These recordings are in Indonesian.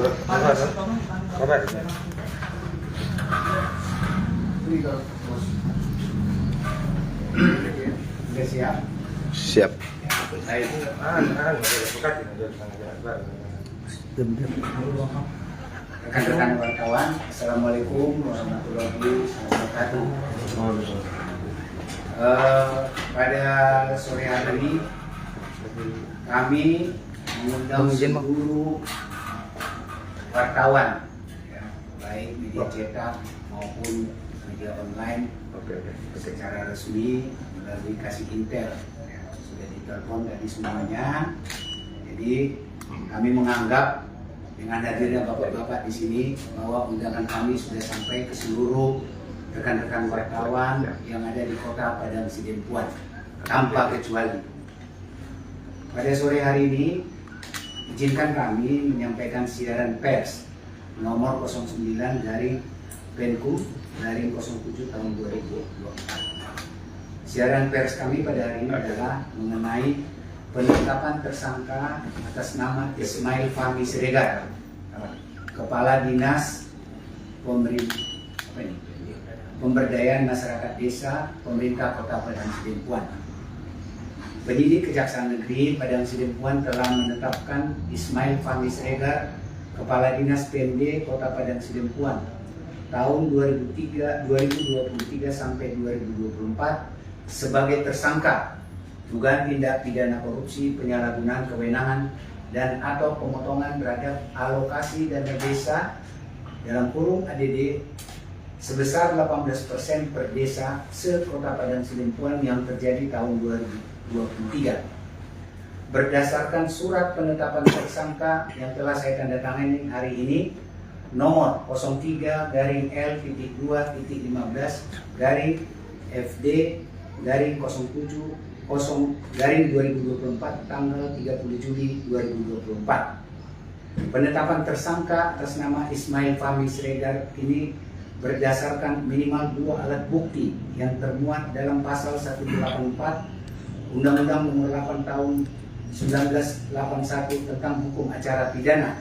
Sudah siap? Siap. Rekan-rekan wartawan, Assalamualaikum warahmatullahi wabarakatuh. Pada sore hari ini kami mengundang seluruh wartawan, ya, baik media cetak maupun media online, secara resmi melalui kasih intel, ya, sudah ditelepon tadi semuanya. Jadi kami menganggap dengan hadirnya bapak-bapak di sini bahwa undangan kami sudah sampai ke seluruh rekan-rekan wartawan yang ada di Kota Padang Sidempuan tanpa kecuali. Pada sore hari ini izinkan kami menyampaikan siaran pers nomor 09 dari Penkum dari 07 tahun 2024. Siaran pers kami pada hari ini adalah mengenai penetapan tersangka atas nama Ismail Fahmi Siregar, Kepala Dinas Pemberdayaan Masyarakat Desa Pemerintah Kota Padang Sidempuan. Penyidik Kejaksaan Negeri Padang Sidempuan telah menetapkan Ismail Fahmi Siregar, Kepala Dinas PMD Kota Padang Sidempuan tahun 2023 sampai 2024 sebagai tersangka dugaan tindak pidana korupsi, penyalahgunaan kewenangan dan atau pemotongan terhadap alokasi dana desa dalam kurung ADD sebesar 18% per desa se-Kota Padang Sidempuan yang terjadi tahun 2023. Berdasarkan surat penetapan tersangka yang telah saya tanda tangani hari ini nomor 03-FD-07-2024 tanggal 30 Juli 2024. Penetapan tersangka atas nama Ismail Fahmi Siregar ini berdasarkan minimal 2 alat bukti yang termuat dalam pasal 184 Undang-Undang Nomor 8 Tahun 1981 tentang Hukum Acara Pidana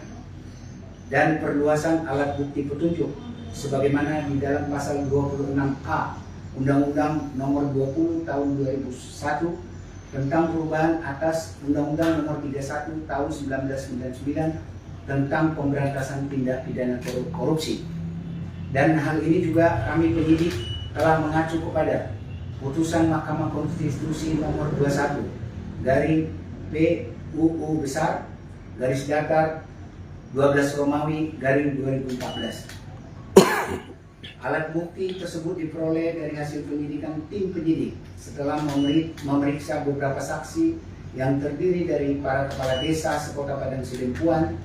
dan perluasan alat bukti petunjuk sebagaimana di dalam pasal 26A Undang-Undang Nomor 20 Tahun 2001 tentang perubahan atas Undang-Undang Nomor 31 Tahun 1999 tentang pemberantasan tindak pidana korupsi. Dan hal ini juga kami penyidik telah mengacu kepada putusan Mahkamah Konstitusi Nomor 21 dari PUU besar garis datar 12 Romawi garing 2014. Alat bukti tersebut diperoleh dari hasil penyidikan tim penyidik setelah memeriksa beberapa saksi yang terdiri dari para kepala desa se-Kota Padang Sidempuan,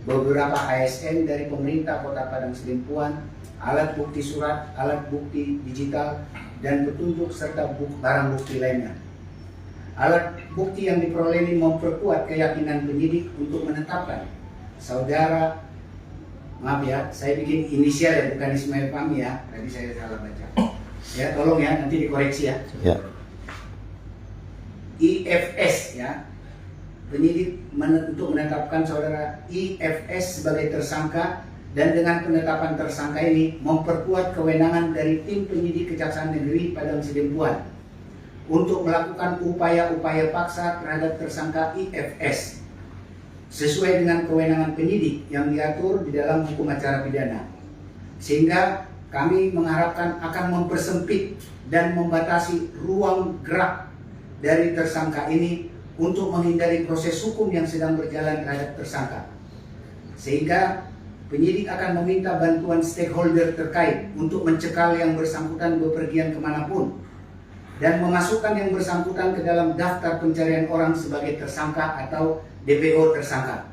beberapa ASN dari pemerintah Kota Padang Sidempuan, alat bukti surat, alat bukti digital, dan petunjuk serta barang bukti lainnya. Alat bukti yang diperoleh ini memperkuat keyakinan penyidik untuk menetapkan saudara, maaf ya, saya bikin inisial ya, bukan Ismail Fahmi ya, tadi saya salah baca. Ya, tolong ya, nanti dikoreksi ya. Ya. IFS ya, penyidik untuk menetapkan saudara IFS sebagai tersangka, dan dengan penetapan tersangka ini memperkuat kewenangan dari tim penyidik Kejaksaan Negeri Padang Sidempuan untuk melakukan upaya-upaya paksa terhadap tersangka IFS sesuai dengan kewenangan penyidik yang diatur di dalam Hukum Acara Pidana, sehingga kami mengharapkan akan mempersempit dan membatasi ruang gerak dari tersangka ini untuk menghindari proses hukum yang sedang berjalan terhadap tersangka, sehingga penyidik akan meminta bantuan stakeholder terkait untuk mencekal yang bersangkutan bepergian kemanapun dan memasukkan yang bersangkutan ke dalam daftar pencarian orang sebagai tersangka atau DPO tersangka.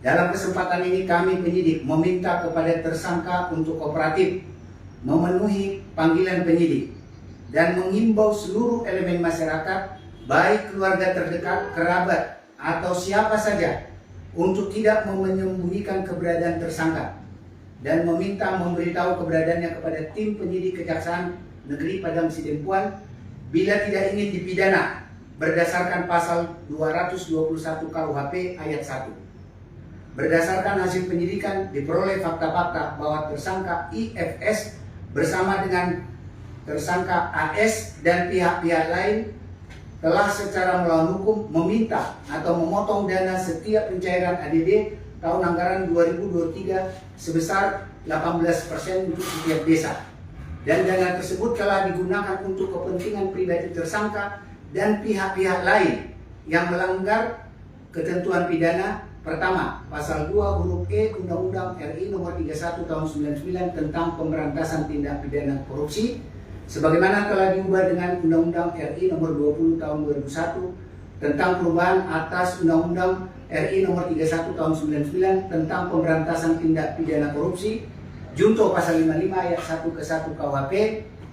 Dalam kesempatan ini kami penyidik meminta kepada tersangka untuk kooperatif, memenuhi panggilan penyidik, dan mengimbau seluruh elemen masyarakat, baik keluarga terdekat, kerabat, atau siapa saja, untuk tidak menyembunyikan keberadaan tersangka dan meminta memberitahu keberadaannya kepada tim penyidik Kejaksaan Negeri Padang Sidempuan bila tidak ingin dipidana berdasarkan pasal 221 KUHP ayat 1. berdasarkan hasil penyidikan diperoleh fakta-fakta bahwa tersangka IFS bersama dengan tersangka AS dan pihak-pihak lain telah secara melawan hukum meminta atau memotong dana setiap pencairan ADD tahun anggaran 2023 sebesar 18% untuk setiap desa. Dan dana tersebut telah digunakan untuk kepentingan pribadi tersangka dan pihak-pihak lain yang melanggar ketentuan pidana. Pertama, pasal 2 huruf E Undang-Undang RI nomor 31 tahun 99 tentang pemberantasan tindak pidana korupsi sebagaimana telah diubah dengan Undang-Undang RI nomor 20 tahun 2001 tentang perubahan atas Undang-Undang RI nomor 31 tahun 99 tentang pemberantasan tindak pidana korupsi junto pasal 55 ayat 1 ke 1 KUHP,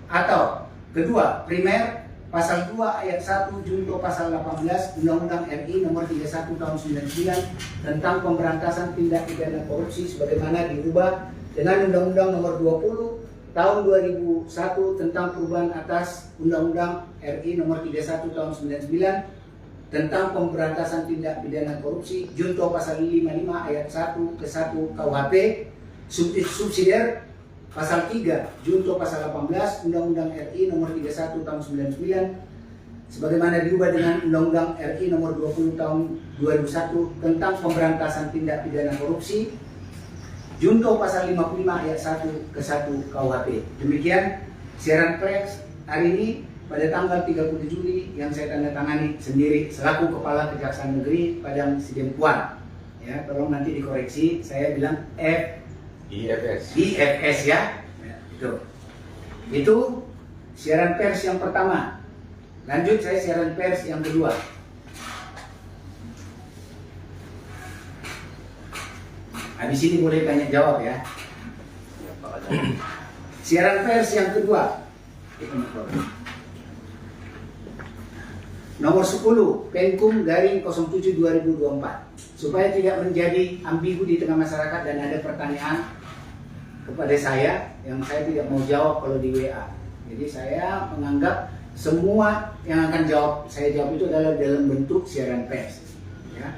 atau kedua, primer pasal 2 ayat 1 junto pasal 18 Undang-Undang RI nomor 31 tahun 99 tentang pemberantasan tindak pidana korupsi sebagaimana diubah dengan Undang-Undang nomor 20 tahun 2001 tentang perubahan atas Undang-Undang RI nomor 31 tahun 99 tentang pemberantasan tindak pidana korupsi junto pasal 55 ayat 1 ke 1 KUHP, subsidiar pasal 3 junto pasal 18 Undang-Undang RI nomor 31 tahun 99 sebagaimana diubah dengan Undang-Undang RI nomor 20 tahun 2001 tentang pemberantasan tindak pidana korupsi junto pasal 55 ayat 1 ke 1 KUHP. Demikian siaran pers hari ini pada tanggal 30 Juli yang saya tanda tangani sendiri selaku Kepala Kejaksaan Negeri Padang Sidempuan. Ya, tolong nanti dikoreksi, saya bilang IFS ya. Itu siaran pers yang pertama. Lanjut saya siaran pers yang kedua. Habis ini boleh tanya jawab ya. Siaran pers yang kedua. Nomor 10 Penkum garing 07 2024. Supaya tidak menjadi ambigu di tengah masyarakat dan ada pertanyaan kepada saya yang saya tidak mau jawab kalau di WA. Jadi saya menganggap semua yang akan saya jawab itu adalah dalam bentuk siaran pers. Ya.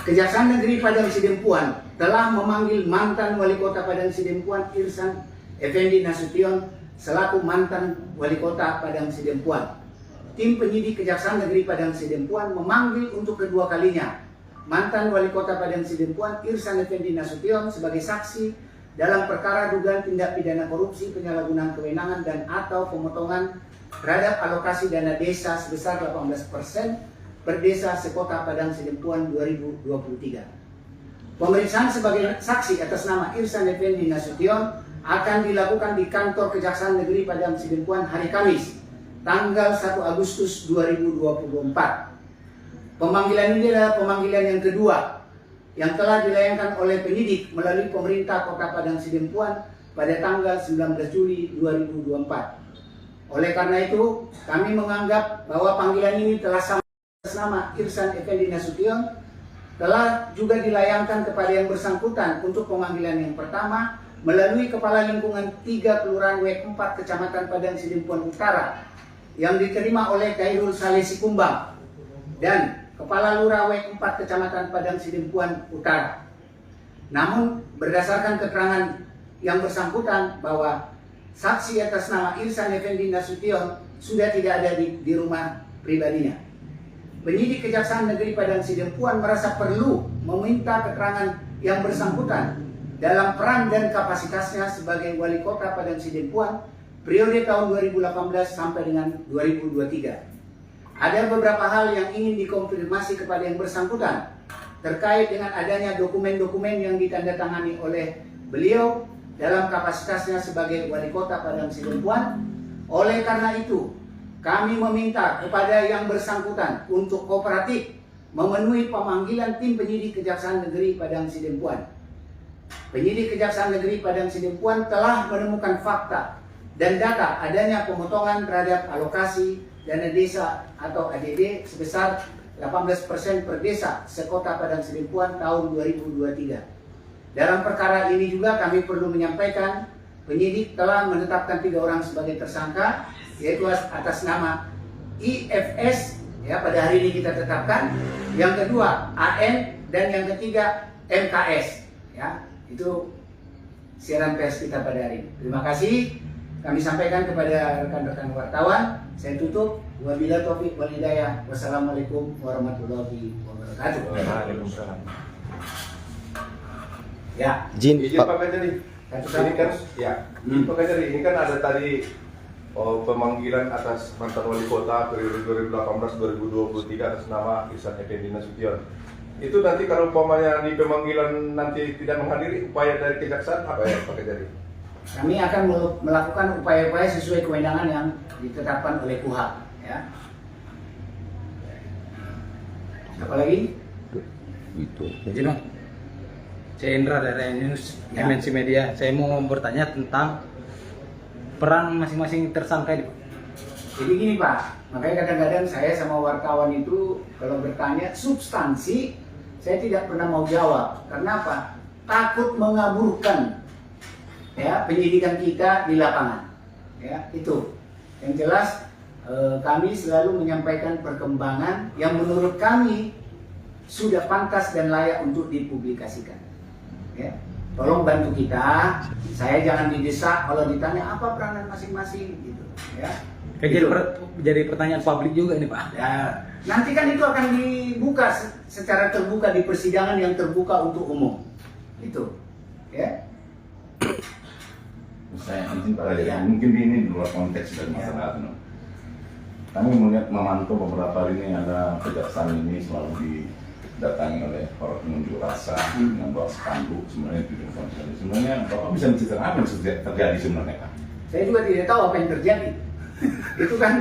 Kejaksaan Negeri Padang Sidempuan telah memanggil mantan Wali Kota Padang Sidempuan Irsan Effendi Nasution selaku mantan Wali Kota Padang Sidempuan. Tim penyidik Kejaksaan Negeri Padang Sidempuan memanggil untuk kedua kalinya mantan Wali Kota Padang Sidempuan Irsan Effendi Nasution sebagai saksi dalam perkara dugaan tindak pidana korupsi, penyalahgunaan kewenangan dan atau pemotongan terhadap alokasi dana desa sebesar 18% per desa sekota Padang Sidempuan 2023. Pemeriksaan sebagai saksi atas nama Irsan Effendi Nasution akan dilakukan di kantor Kejaksaan Negeri Padang Sidempuan hari Kamis, tanggal 1 Agustus 2024. Pemanggilan ini adalah pemanggilan yang kedua yang telah dilayangkan oleh penyidik melalui pemerintah Kota Padang Sidempuan pada tanggal 19 Juli 2024. Oleh karena itu, kami menganggap bahwa panggilan ini telah sama atas nama Irsan Effendi Nasution telah juga dilayangkan kepada yang bersangkutan untuk pemanggilan yang pertama melalui Kepala Lingkungan 3 Kelurahan W4 Kecamatan Padang Sidempuan Utara yang diterima oleh Khairul Saleh Sikumbang dan Kepala Lurah W4 Kecamatan Padang Sidempuan Utara. Namun berdasarkan keterangan yang bersangkutan bahwa saksi atas nama Irsan Effendi Nasution sudah tidak ada di rumah pribadinya. Penyidik Kejaksaan Negeri Padang Sidempuan merasa perlu meminta keterangan yang bersangkutan dalam peran dan kapasitasnya sebagai Wali Kota Padang Sidempuan periode tahun 2018 sampai dengan 2023. Ada beberapa hal yang ingin dikonfirmasi kepada yang bersangkutan terkait dengan adanya dokumen-dokumen yang ditandatangani oleh beliau dalam kapasitasnya sebagai Wali Kota Padang Sidempuan. Oleh karena itu, kami meminta kepada yang bersangkutan untuk kooperatif memenuhi pemanggilan tim penyidik Kejaksaan Negeri Padang Sidempuan. Penyidik Kejaksaan Negeri Padang Sidempuan telah menemukan fakta dan data adanya pemotongan terhadap alokasi dana desa atau ADD sebesar 18% per desa sekota Padang Sidempuan tahun 2023. Dalam perkara ini juga kami perlu menyampaikan penyidik telah menetapkan 3 orang sebagai tersangka, yaitu atas nama IFS ya pada hari ini kita tetapkan, yang kedua AN dan yang ketiga MKS. Ya, itu siaran pers kita pada hari ini. Terima kasih kami sampaikan kepada rekan-rekan wartawan. Saya tutup. Wabillahi taufiq wal hidayah. Wassalamualaikum warahmatullahi wabarakatuh. Waalaikumsalam. Ya, Izin Pak Pak. Kajari. Ini kan ya, Pak Kajari, ini kan ada tadi pemanggilan atas mantan wali kota periode 2018-2023 atas nama Ihsan Effendi Nasution. Itu nanti kalau umpamanya di pemanggilan nanti tidak menghadiri, upaya dari kejaksaan apa ya Pak Kajari? kami akan melakukan upaya-upaya sesuai kewenangan yang ditetapkan oleh KUHP. Ya. Apa lagi? Itu. Izin Bang, saya Indra dari News Ya. MNC Media. Saya mau bertanya tentang peran masing-masing tersangka ini, Pak. Jadi gini Pak, makanya kadang-kadang saya sama wartawan itu kalau bertanya substansi, saya tidak pernah mau jawab. Karena apa? Takut mengaburkan ya penyidikan kita di lapangan. Ya, itu. Yang jelas kami selalu menyampaikan perkembangan yang menurut kami sudah pantas dan layak untuk dipublikasikan. Ya. Tolong bantu kita. Saya jangan didesak kalau ditanya apa peranan masing-masing gitu. Ya. Kayak Gitu. jadi pertanyaan publik juga ini Pak. Ya, nanti kan itu akan dibuka secara terbuka di persidangan yang terbuka untuk umum. Itu. Ya. Saya izin Pak Kajari, Ya. mungkin ini di luar konteks dari masyarakat. No? Kami melihat memantau beberapa hari ini ada kejaksaan ini selalu didatangi oleh para pengunjuk rasa dengan bawa spanduk, sebenarnya itu konstitusi. Sebenarnya Bapak bisa menceritakan apa yang terjadi sebenarnya Pak? Saya juga tidak tahu apa yang terjadi. Itu kan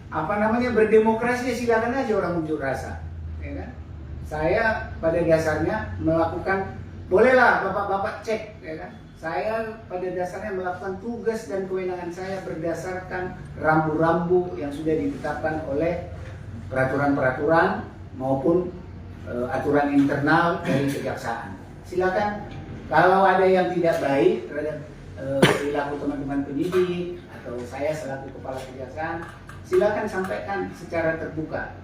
apa namanya berdemokrasi, silakan aja orang unjuk rasa. Ya kan? Saya pada dasarnya melakukan, bolehlah bapak-bapak cek, ya kan? Saya pada dasarnya melakukan tugas dan kewenangan saya berdasarkan rambu-rambu yang sudah ditetapkan oleh peraturan-peraturan maupun aturan internal dari kejaksaan. Silakan kalau ada yang tidak baik terhadap perilaku teman-teman penyidik atau saya selaku kepala kejaksaan, silakan sampaikan secara terbuka.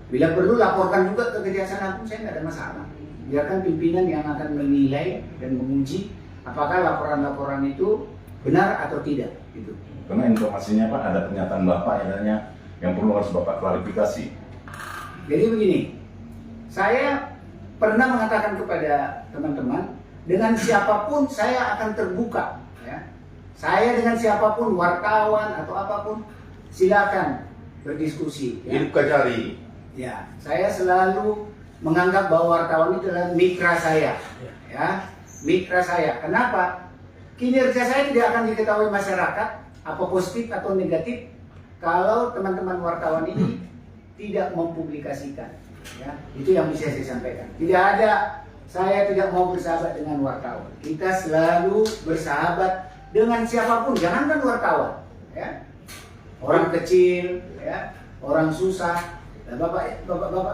Bila perlu laporkan juga ke kejaksaan agung, saya tidak ada masalah. Biarkan pimpinan yang akan menilai dan menguji apakah laporan-laporan itu benar atau tidak. Gitu. Karena informasinya Pak ada pernyataan Bapak yang perlu harus Bapak klarifikasi. Jadi begini, saya pernah mengatakan kepada teman-teman, dengan siapapun saya akan terbuka. Ya. Saya dengan siapapun, wartawan atau apapun, silakan berdiskusi. Ya. Hidup Kajari. Ya, saya selalu menganggap bahwa wartawan itu adalah mitra saya. Ya, mitra saya. Kenapa? Kinerja saya tidak akan diketahui masyarakat, apa positif atau negatif, kalau teman-teman wartawan ini tidak mempublikasikan. Ya, itu yang bisa saya sampaikan. Tidak ada, saya tidak mau bersahabat dengan wartawan. Kita selalu bersahabat dengan siapapun, jangankan wartawan. Ya. Orang kecil, ya, orang susah. Nah, bapak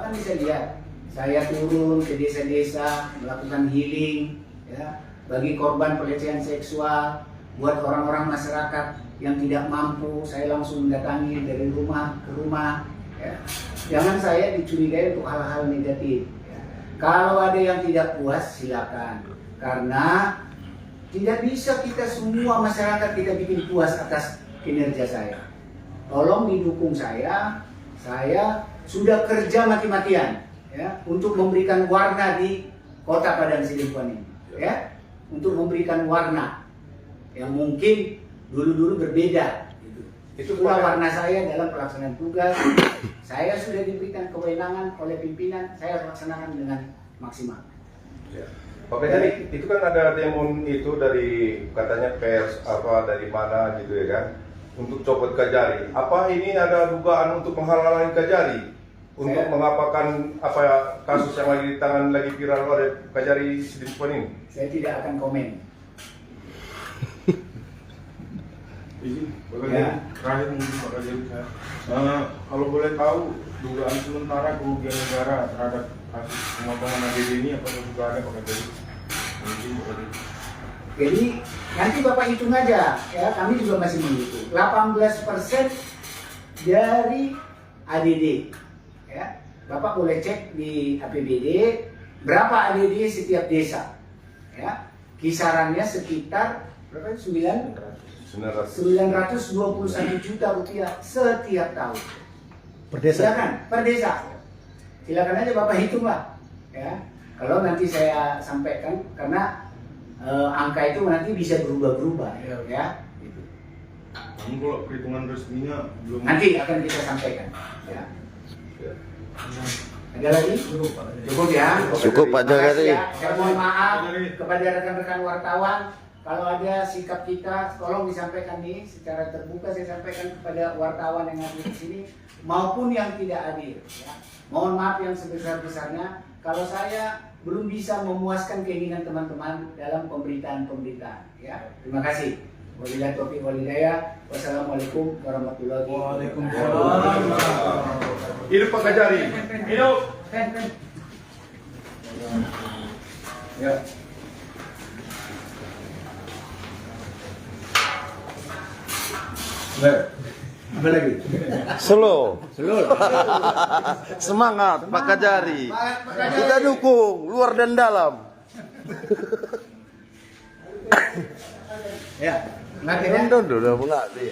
kan bisa lihat, saya turun ke desa-desa melakukan healing, ya, bagi korban pelecehan seksual, buat orang-orang masyarakat yang tidak mampu, saya langsung mendatangi dari rumah ke rumah. Ya. Jangan saya dicurigai untuk hal-hal negatif. Ya. Kalau ada yang tidak puas, silakan. Karena tidak bisa kita semua masyarakat kita bikin puas atas kinerja saya. Tolong didukung saya sudah kerja mati-matian ya, untuk memberikan warna di Kota Padang Sidempuan ini. Ya, untuk memberikan warna yang mungkin dulu-dulu berbeda. Itulah warna saya dalam pelaksanaan tugas. Saya sudah diberikan kewenangan oleh pimpinan, saya laksanakan dengan maksimal. Ya. Pak Kajari, itu kan ada demo itu dari katanya pers apa dari mana gitu ya kan, untuk copot Kajari. Apa ini ada dugaan untuk menghalangi Kajari untuk mengapakan apa ya, kasus yang lagi ditangani lagi viral oleh Kajari Sidempuan ini? Saya tidak akan komen. Izin, Pak Ya. Kajari, terakhir mungkin Pak Kajari saya. Kalau boleh tahu dugaan sementara kerugian negara terhadap kasus pemotongan ADD ini apakah juga ada Pak Kajari? Mungkin Pak Kajari. Jadi nanti Bapak hitung aja, ya kami juga masih menghitung. 18% dari ADD, ya Bapak boleh cek di APBD berapa ADD setiap desa? Ya, kisarannya sekitar berapa? 921 juta rupiah setiap tahun. Per desa. Silakan, per desa. Silakan aja Bapak hitung lah. Ya, kalau nanti saya sampaikan karena angka itu nanti bisa berubah-berubah. Ya. Gitu. Namun kalau perhitungan resminya belum. Nanti akan kita sampaikan. Ya. Ada lagi? Cukup ya. Cukup, Pak Jagari. Makasih ya. Saya mohon maaf kepada rekan-rekan wartawan. Kalau ada sikap kita, tolong disampaikan nih secara terbuka. Saya sampaikan kepada wartawan yang hadir di sini maupun yang tidak hadir. Ya. Mohon maaf yang sebesar-besarnya kalau saya belum bisa memuaskan keinginan teman-teman dalam pemberitaan-pemberitaan. Ya. Terima kasih. Wabillahi taufiq wal hidayah. Wassalamualaikum warahmatullahi wabarakatuh. Hidup Pak Kajari. Hidup. Ya. Apa lagi? Slow. Semangat Pak Kajari. Kita dukung luar dan dalam. Ya. Ngerti ya? Udah mulai.